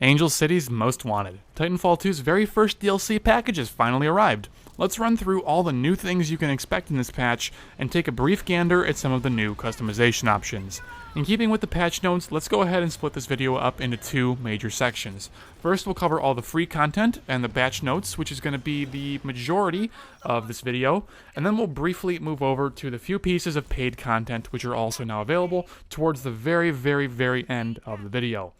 Angel City's Most Wanted. Titanfall 2's very first DLC package has finally arrived. Let's run through all the new things you can expect in this patch and take a brief gander at some of the new customization options. In keeping with the patch notes, let's go ahead and split this video up into two major sections. First, we'll cover all the free content and the patch notes, which is going to be the majority of this video, and then we'll briefly move over to the few pieces of paid content which are also now available towards the very end of the video.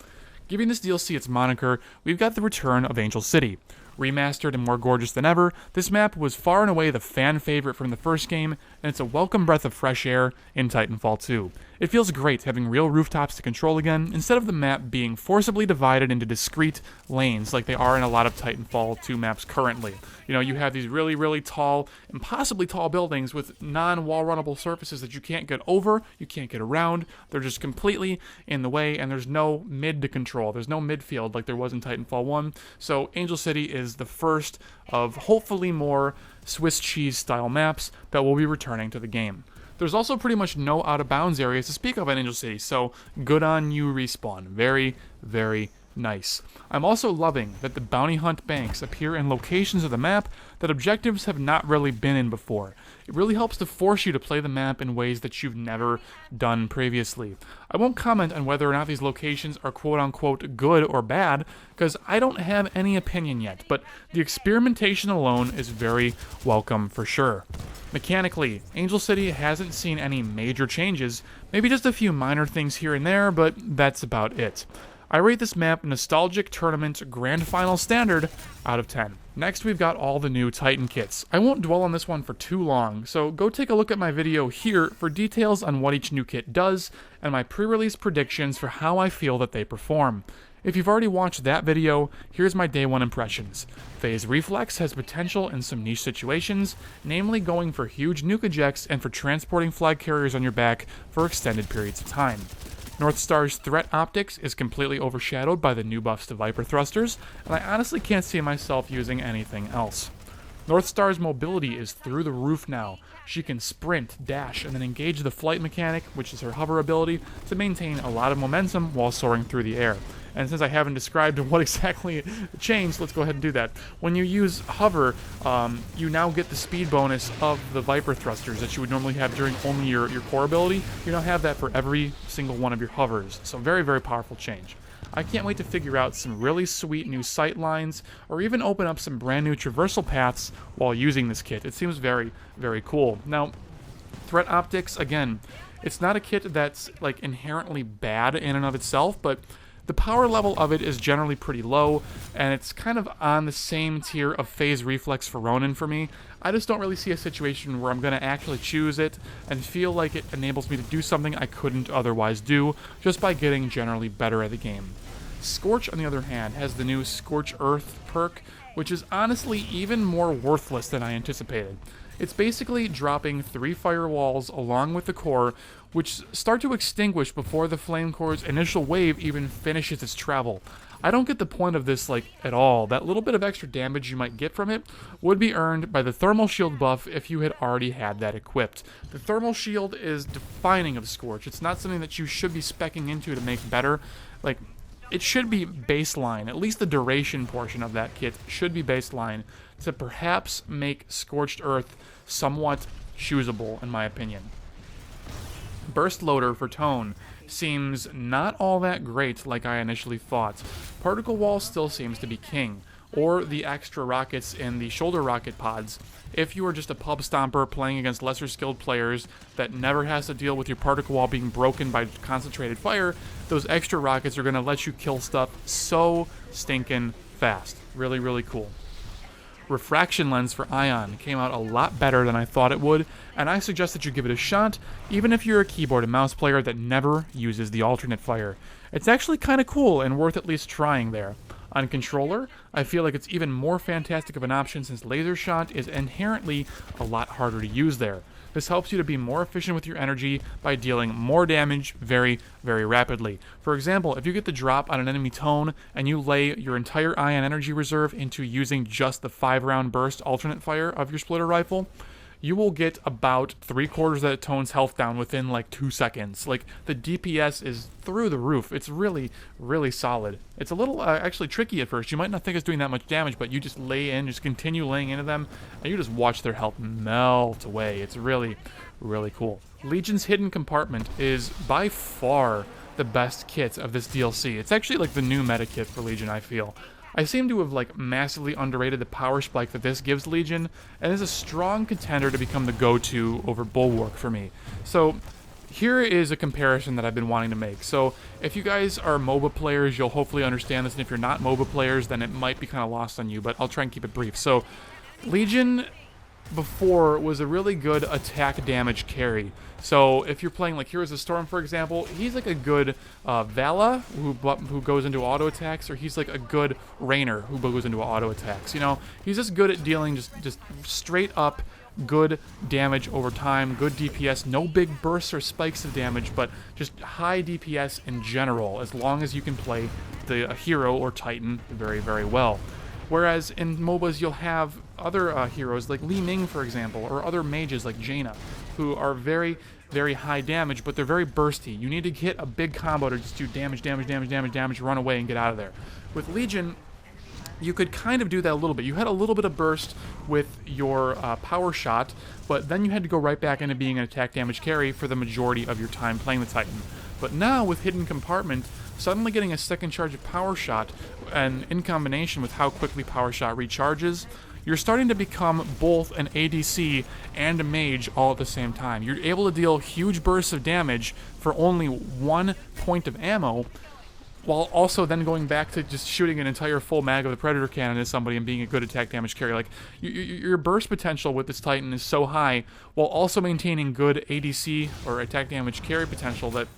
Giving this DLC its moniker, we've got the return of Angel City. Remastered and more gorgeous than ever, this map was far and away the fan favorite from the first game, and it's a welcome breath of fresh air in Titanfall 2. It feels great having real rooftops to control again, instead of the map being forcibly divided into discrete lanes like they are in a lot of Titanfall 2 maps currently. You know, you have these really tall, impossibly tall buildings with non-wall runnable surfaces that you can't get over, you can't get around, they're just completely in the way, and there's no mid to control, there's no midfield like there was in Titanfall 1, so Angel City is the first of hopefully more Swiss cheese style maps that will be returning to the game. There's also pretty much no out of bounds areas to speak of in Angel City, so good on you, Respawn. Very nice. I'm also loving that the bounty hunt banks appear in locations of the map that objectives have not really been in before. It really helps to force you to play the map in ways that you've never done previously. I won't comment on whether or not these locations are quote-unquote good or bad, because I don't have any opinion yet, but the experimentation alone is very welcome for sure. Mechanically, Angel City hasn't seen any major changes, maybe just a few minor things here and there, but that's about it. I rate this map Nostalgic Tournament Grand Final Standard out of 10. Next, we've got all the new Titan kits. I won't dwell on this one for too long, so go take a look at my video here for details on what each new kit does, and my pre-release predictions for how I feel that they perform. If you've already watched that video, here's my day one impressions. Phase Reflex has potential in some niche situations, namely going for huge nuke ejects and for transporting flag carriers on your back for extended periods of time. North Star's threat optics is completely overshadowed by the new buffs to Viper thrusters, and I honestly can't see myself using anything else. North Star's mobility is through the roof now. She can sprint, dash, and then engage the flight mechanic, which is her hover ability, to maintain a lot of momentum while soaring through the air. And since I haven't described what exactly changed, let's go ahead and do that. When you use hover, you now get the speed bonus of the Viper thrusters that you would normally have during only your core ability. You now have that for every single one of your hovers. So very powerful change. I can't wait to figure out some really sweet new sight lines, or even open up some brand new traversal paths while using this kit. It seems very cool. Now, threat optics, again, it's not a kit that's like inherently bad in and of itself, but the power level of it is generally pretty low, and it's kind of on the same tier of Phase Reflex for Ronin for me. I just don't really see a situation where I'm going to actually choose it and feel like it enables me to do something I couldn't otherwise do just by getting generally better at the game. Scorch, on the other hand, has the new Scorch Earth perk, which is honestly even more worthless than I anticipated. It's basically dropping 3 firewalls along with the core, which start to extinguish before the flame core's initial wave even finishes its travel. I don't get the point of this at all. That little bit of extra damage you might get from it would be earned by the thermal shield buff if you had already had that equipped. The thermal shield is defining of Scorch. It's not something that you should be speccing into to make better. It should be baseline, at least the duration portion of that kit should be baseline to perhaps make Scorched Earth somewhat choosable, in my opinion. Burst Loader for Tone seems not all that great like I initially thought. Particle Wall still seems to be king, or the extra rockets in the shoulder rocket pods. If you are just a pub stomper playing against lesser skilled players that never has to deal with your particle wall being broken by concentrated fire, those extra rockets are going to let you kill stuff so stinking fast. Really cool. Refraction Lens for Ion came out a lot better than I thought it would, and I suggest that you give it a shot, even if you're a keyboard and mouse player that never uses the alternate fire. It's actually kind of cool and worth at least trying there. On controller, I feel like it's even more fantastic of an option since Laser Shot is inherently a lot harder to use there. This helps you to be more efficient with your energy by dealing more damage very rapidly. For example, if you get the drop on an enemy tone and you lay your entire ion energy reserve into using just the 5-round burst alternate fire of your splitter rifle, you will get about 3/4 of that Tone's health down within like 2 seconds. Like, the DPS is through the roof. It's really, really solid. It's a little actually tricky at first. You might not think it's doing that much damage, but you just lay in, just continue laying into them, and you just watch their health melt away. It's really, really cool. Legion's Hidden Compartment is by far the best kit of this DLC. It's actually like the new meta kit for Legion, I feel. I seem to have like massively underrated the power spike that this gives Legion, and is a strong contender to become the go-to over Bulwark for me. So here is a comparison that I've been wanting to make. So if you guys are MOBA players, you'll hopefully understand this, and if you're not MOBA players, then it might be kind of lost on you, but I'll try and keep it brief. So Legion before was a really good attack damage carry. So if you're playing like Heroes of Storm, for example, he's like a good Vala who goes into auto attacks, or he's like a good Rainer who goes into auto attacks. You know, he's just good at dealing just straight up good damage over time, good DPS, no big bursts or spikes of damage, but just high DPS in general, as long as you can play the hero or Titan very, very well. Whereas in MOBAs, you'll have other heroes like Li Ming, for example, or other mages like Jaina, who are very, very high damage, but they're very bursty. You need to hit a big combo to just do damage, run away, and get out of there. With Legion, you could kind of do that a little bit. You had a little bit of burst with your power shot, but then you had to go right back into being an attack damage carry for the majority of your time playing the Titan. But now, with Hidden Compartment, suddenly getting a second charge of power shot, and in combination with how quickly power shot recharges, you're starting to become both an ADC and a mage all at the same time. You're able to deal huge bursts of damage for only 1 point of ammo, while also then going back to just shooting an entire full mag of the Predator Cannon at somebody and being a good attack damage carry. Like, your burst potential with this Titan is so high, while also maintaining good ADC or attack damage carry potential, that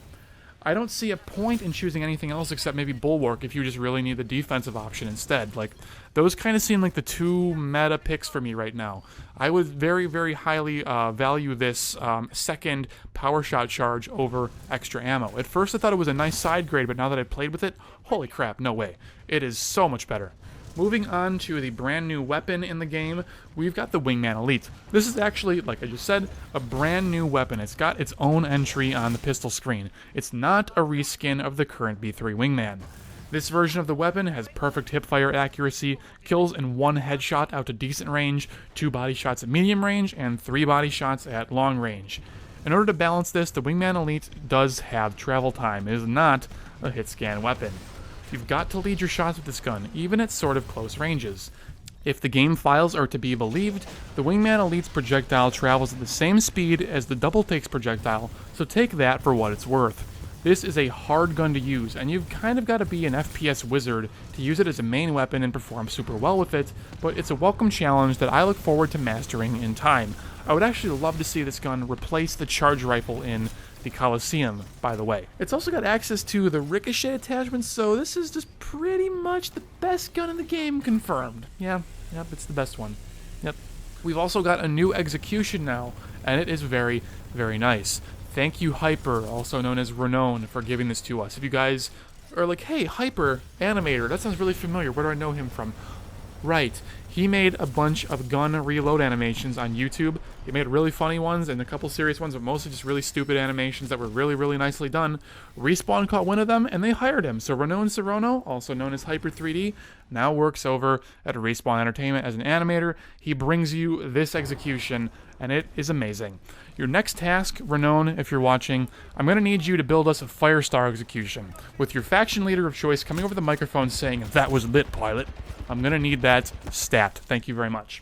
I don't see a point in choosing anything else except maybe Bulwark if you just really need the defensive option instead. Like, those kind of seem like the two meta picks for me right now. I would very, very highly value this second power shot charge over extra ammo. At first I thought it was a nice side grade, but now that I've played with it, holy crap, no way. It is so much better. Moving on to the brand new weapon in the game, we've got the Wingman Elite. This is actually, like I just said, a brand new weapon. It's got its own entry on the pistol screen. It's not a reskin of the current B3 Wingman. This version of the weapon has perfect hipfire accuracy, kills in 1 headshot out to decent range, 2 body shots at medium range, and 3 body shots at long range. In order to balance this, the Wingman Elite does have travel time. It is not a hit scan weapon. You've got to lead your shots with this gun, even at sort of close ranges. If the game files are to be believed, the Wingman Elite's projectile travels at the same speed as the Double Take's projectile, so take that for what it's worth. This is a hard gun to use, and you've kind of got to be an FPS wizard to use it as a main weapon and perform super well with it, but it's a welcome challenge that I look forward to mastering in time. I would actually love to see this gun replace the charge rifle in the CALLSIGN, by the way. It's also got access to the ricochet attachment, so this is just pretty much the best gun in the game, confirmed. Yep, it's the best one. Yep. We've also got a new execution now, and it is very, very nice. Thank you, Hyper, also known as Ronin, for giving this to us. If you guys are like, hey, Hyper, animator, that sounds really familiar, where do I know him from? Right, he made a bunch of gun reload animations on YouTube. He made really funny ones and a couple serious ones, but mostly just really stupid animations that were really, really nicely done. Respawn caught wind of them, and they hired him. So Ronin Serrano, also known as Hyper 3D, now works over at Respawn Entertainment as an animator. He brings you this execution, and it is amazing. Your next task, Ronin, if you're watching, I'm going to need you to build us a Firestar execution, with your faction leader of choice coming over the microphone saying, "That was lit, pilot." I'm going to need that stat. Thank you very much.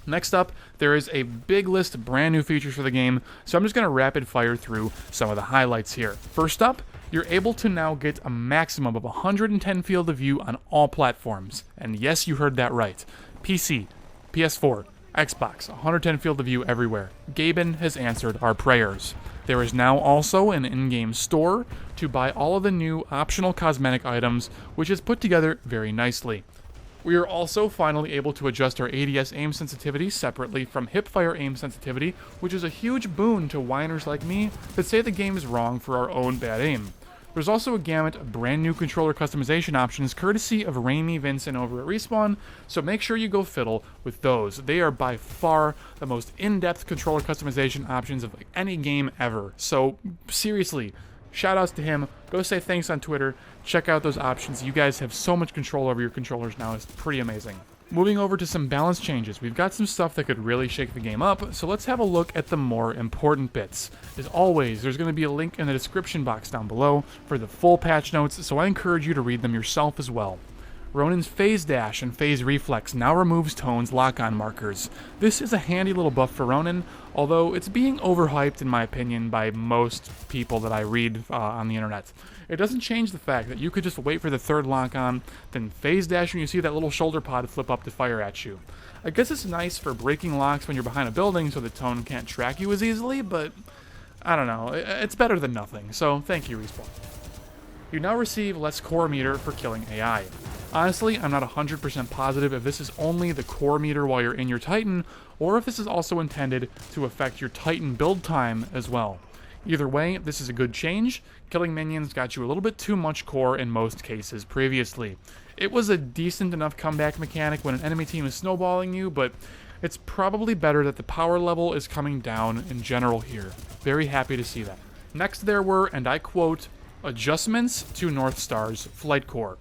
Next up, there is a big list of brand new features for the game, so I'm just going to rapid fire through some of the highlights here. First up, you're able to now get a maximum of 110 field of view on all platforms. And yes, you heard that right. PC, PS4, Xbox, 110 field of view everywhere. Gaben has answered our prayers. There is now also an in-game store to buy all of the new optional cosmetic items, which is put together very nicely. We are also finally able to adjust our ADS aim sensitivity separately from hipfire aim sensitivity, which is a huge boon to whiners like me that say the game is wrong for our own bad aim. There's also a gamut of brand new controller customization options courtesy of Raimi Vincent over at Respawn, so make sure you go fiddle with those. They are by far the most in-depth controller customization options of any game ever. So seriously, shoutouts to him. Go say thanks on Twitter. Check out those options. You guys have so much control over your controllers now. It's pretty amazing. Moving over to some balance changes, we've got some stuff that could really shake the game up, so let's have a look at the more important bits. As always, there's going to be a link in the description box down below for the full patch notes, so I encourage you to read them yourself as well. Ronin's Phase Dash and Phase Reflex now removes Tone's lock-on markers. This is a handy little buff for Ronin, although it's being overhyped in my opinion by most people that I read on the internet. It doesn't change the fact that you could just wait for the third lock-on, then Phase Dash when you see that little shoulder pod flip up to fire at you. I guess it's nice for breaking locks when you're behind a building so the Tone can't track you as easily, but I don't know, it's better than nothing, so thank you, Respawn. You now receive less core meter for killing AI. Honestly, I'm not 100% positive if this is only the core meter while you're in your Titan, or if this is also intended to affect your Titan build time as well. Either way, this is a good change. Killing minions got you a little bit too much core in most cases previously. It was a decent enough comeback mechanic when an enemy team is snowballing you, but it's probably better that the power level is coming down in general here. Very happy to see that. Next there were, and I quote, adjustments to North Star's flight core.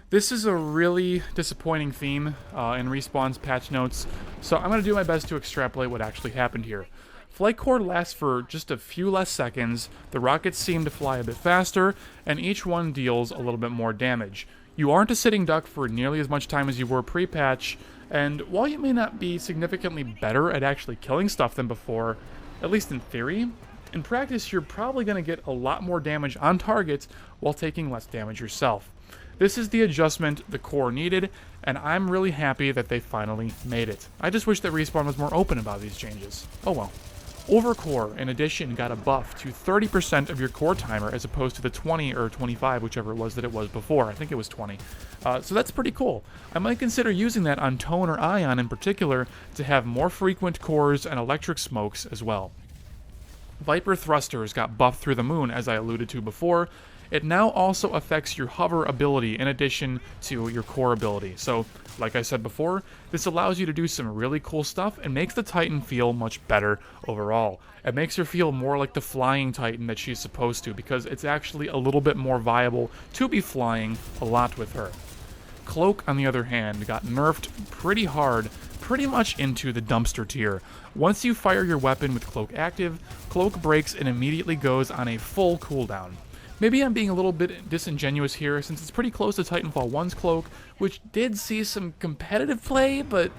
This is a really disappointing theme in Respawn's patch notes, so I'm going to do my best to extrapolate what actually happened here. Flight core lasts for just a few less seconds, the rockets seem to fly a bit faster, and each one deals a little bit more damage. You aren't a sitting duck for nearly as much time as you were pre-patch, and while you may not be significantly better at actually killing stuff than before, at least in theory, in practice you're probably going to get a lot more damage on target while taking less damage yourself. This is the adjustment the core needed, and I'm really happy that they finally made it. I just wish that Respawn was more open about these changes. Oh well. Overcore, in addition, got a buff to 30% of your core timer as opposed to the 20 or 25, whichever it was that it was before. I think it was 20. So that's pretty cool. I might consider using that on Tone or Ion in particular to have more frequent cores and electric smokes as well. Viper thrusters got buffed through the moon, as I alluded to before. It now also affects your hover ability in addition to your core ability. So, like I said before, this allows you to do some really cool stuff and makes the Titan feel much better overall. It makes her feel more like the flying Titan that she's supposed to, because it's actually a little bit more viable to be flying a lot with her. Cloak, on the other hand, got nerfed pretty hard, pretty much into the dumpster tier. Once you fire your weapon with Cloak active, Cloak breaks and immediately goes on a full cooldown. Maybe I'm being a little bit disingenuous here, since it's pretty close to Titanfall 1's Cloak, which did see some competitive play, but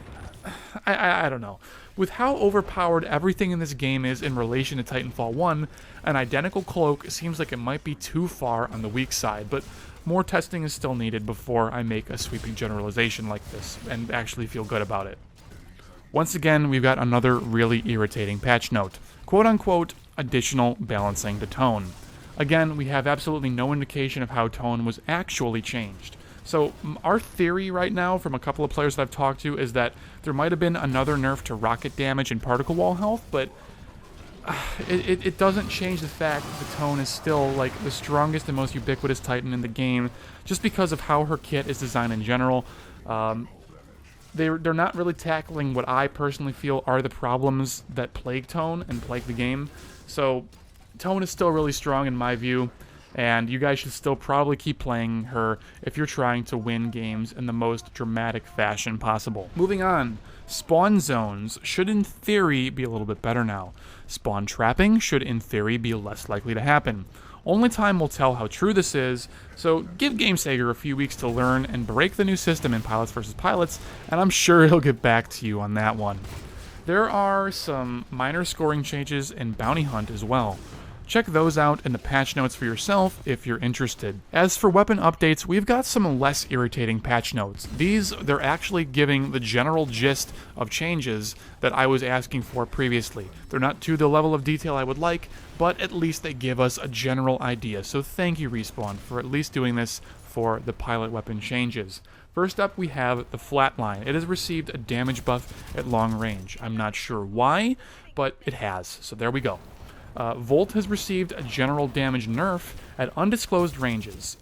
I don't know. With how overpowered everything in this game is in relation to Titanfall 1, an identical Cloak seems like it might be too far on the weak side, but more testing is still needed before I make a sweeping generalization like this and actually feel good about it. Once again, we've got another really irritating patch note. Quote-unquote, additional balancing to Tone. Again, we have absolutely no indication of how Tone was actually changed. So our theory right now from a couple of players that I've talked to is that there might have been another nerf to rocket damage and particle wall health, but it doesn't change the fact that the Tone is still like the strongest and most ubiquitous Titan in the game, just because of how her kit is designed in general. They're not really tackling what I personally feel are the problems that plague Tone and plague the game. So Tone is still really strong in my view, and you guys should still probably keep playing her if you're trying to win games in the most dramatic fashion possible. Moving on, spawn zones should in theory be a little bit better now. Spawn trapping should in theory be less likely to happen. Only time will tell how true this is, so give GameSager a few weeks to learn and break the new system in Pilots vs. Pilots, and I'm sure he'll get back to you on that one. There are some minor scoring changes in Bounty Hunt as well. Check those out in the patch notes for yourself if you're interested. As for weapon updates, we've got some less irritating patch notes. They're actually giving the general gist of changes that I was asking for previously. They're not to the level of detail I would like, but at least they give us a general idea. So thank you, Respawn, for at least doing this for the pilot weapon changes. First up, we have the Flatline. It has received a damage buff at long range. I'm not sure why, but it has, so there we go. Volt has received a general damage nerf at undisclosed ranges.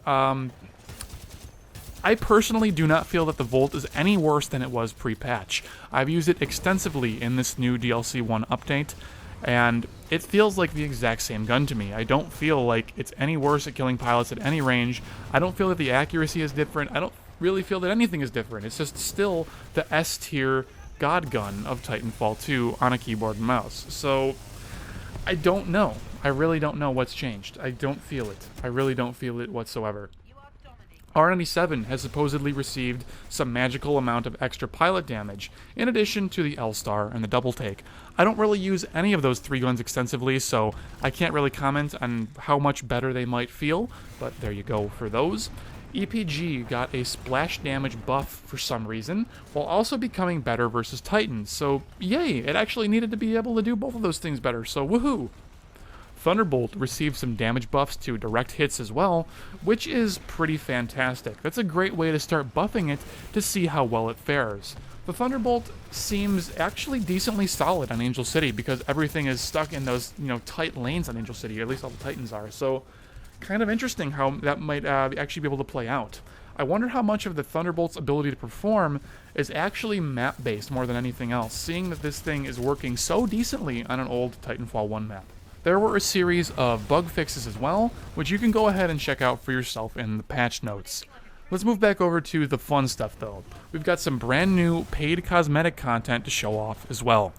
I personally do not feel that the Volt is any worse than it was pre-patch. I've used it extensively in this new DLC 1 update, and it feels like the exact same gun to me. I don't feel like it's any worse at killing pilots at any range. I don't feel that the accuracy is different. I don't really feel that anything is different. It's just still the S-tier god gun of Titanfall 2 on a keyboard and mouse. So I don't know. I really don't know what's changed. I don't feel it. I really don't feel it whatsoever. R97 has supposedly received some magical amount of extra pilot damage, in addition to the L-Star and the Double Take. I don't really use any of those three guns extensively, so I can't really comment on how much better they might feel, but there you go for those. EPG got a splash damage buff for some reason, while also becoming better versus Titans, so yay, it actually needed to be able to do both of those things better, so woohoo! Thunderbolt received some damage buffs to direct hits as well, which is pretty fantastic. That's a great way to start buffing it to see how well it fares. The Thunderbolt seems actually decently solid on Angel City because everything is stuck in those, tight lanes on Angel City, or at least all the Titans are, so kind of interesting how that might actually be able to play out. I wonder how much of the Thunderbolt's ability to perform is actually map-based more than anything else, seeing that this thing is working so decently on an old Titanfall 1 map. There were a series of bug fixes as well, which you can go ahead and check out for yourself in the patch notes. Let's move back over to the fun stuff though. We've got some brand new paid cosmetic content to show off as well.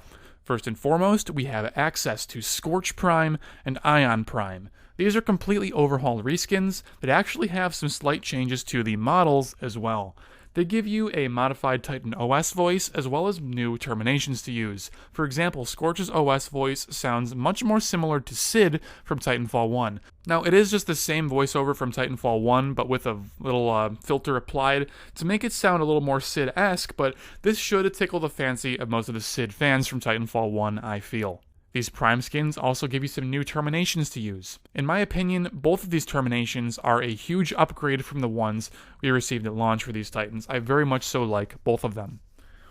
First and foremost, we have access to Scorch Prime and Ion Prime. These are completely overhauled reskins that actually have some slight changes to the models as well. They give you a modified Titan OS voice, as well as new terminations to use. For example, Scorch's OS voice sounds much more similar to Sid from Titanfall 1. Now, it is just the same voiceover from Titanfall 1, but with a little filter applied to make it sound a little more Sid-esque, but this should tickle the fancy of most of the Sid fans from Titanfall 1, I feel. These Prime skins also give you some new terminations to use. In my opinion, both of these terminations are a huge upgrade from the ones we received at launch for these Titans. I very much so like both of them.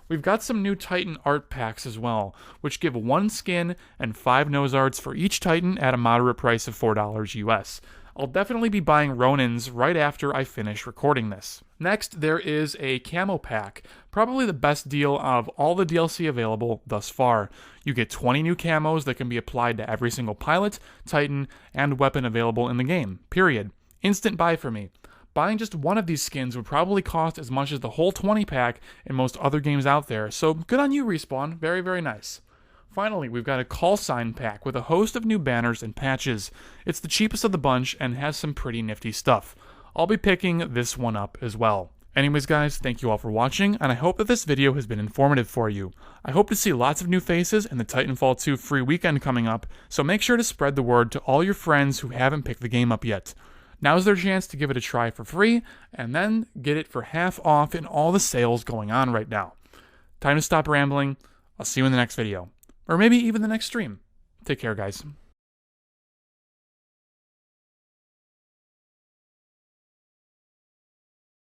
We've got some new Titan art packs as well, which give 1 skin and 5 nose arts for each Titan at a moderate price of $4 US. I'll definitely be buying Ronins right after I finish recording this. Next, there is a CAMO pack, probably the best deal of all the DLC available thus far. You get 20 new camos that can be applied to every single pilot, Titan, and weapon available in the game, period. Instant buy for me. Buying just one of these skins would probably cost as much as the whole 20 pack in most other games out there, so good on you, Respawn. Very, very nice. Finally, we've got a CALLSIGN pack with a host of new banners and patches. It's the cheapest of the bunch and has some pretty nifty stuff. I'll be picking this one up as well. Anyways guys, thank you all for watching, and I hope that this video has been informative for you. I hope to see lots of new faces in the Titanfall 2 free weekend coming up, so make sure to spread the word to all your friends who haven't picked the game up yet. Now's their chance to give it a try for free, and then get it for half off in all the sales going on right now. Time to stop rambling. I'll see you in the next video. Or maybe even the next stream. Take care, guys.